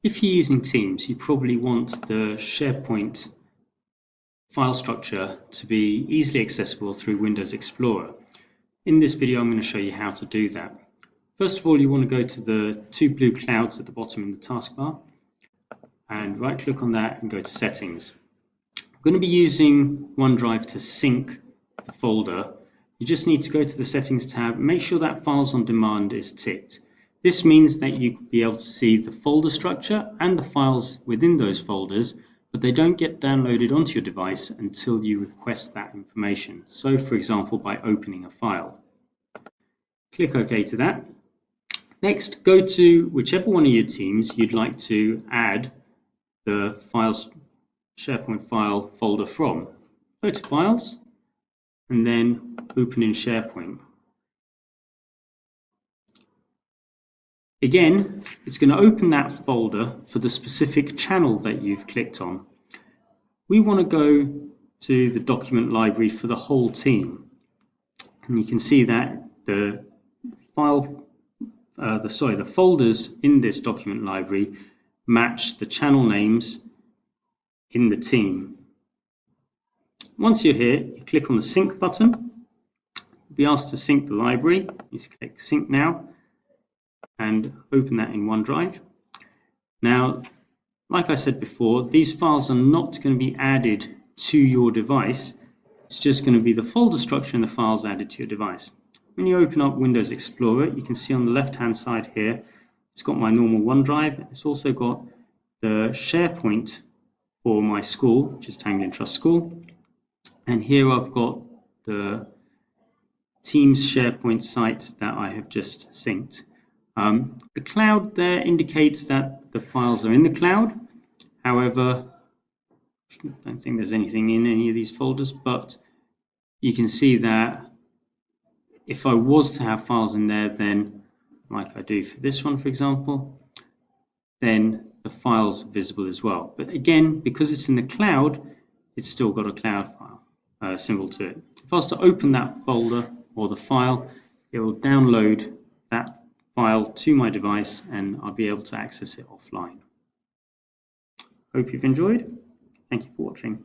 If you're using Teams, you probably want the SharePoint file structure to be easily accessible through Windows Explorer. In this video, I'm going to show you how to do that. First of all, you want to go to the two blue clouds at the bottom in the taskbar and right-click on that and go to Settings. I'm going to be using OneDrive to sync the folder. You just need to go to the Settings tab, make sure that Files on Demand is ticked. This means that you'll be able to see the folder structure and the files within those folders, but they don't get downloaded onto your device until you request that information. So, for example, by opening a file. Click OK to that. Next, go to whichever one of your teams you'd like to add the files, SharePoint file folder from. Go to Files and then Open in SharePoint. Again, it's going to open that folder for the specific channel that you've clicked on. We want to go to the document library for the whole team. And you can see that the folders in this document library match the channel names in the team. Once you're here, you click on the Sync button. You'll be asked to sync the library. You just click Sync Now and open that in OneDrive. Now, like I said before, these files are not going to be added to your device. It's just going to be the folder structure and the files added to your device. When you open up Windows Explorer, you can see on the left-hand side here, it's got my normal OneDrive. It's also got the SharePoint for my school, which is Tanglin Trust School. And here I've got the Teams SharePoint site that I have just synced. The cloud there indicates that the files are in the cloud. However, I don't think there's anything in any of these folders, but you can see that if I was to have files in there, then like I do for this one, for example, then the files are visible as well. But again, because it's in the cloud, it's still got a cloud file symbol to it. If I was to open that folder or the file, it will download that file to my device and I'll be able to access it offline. Hope you've enjoyed. Thank you for watching.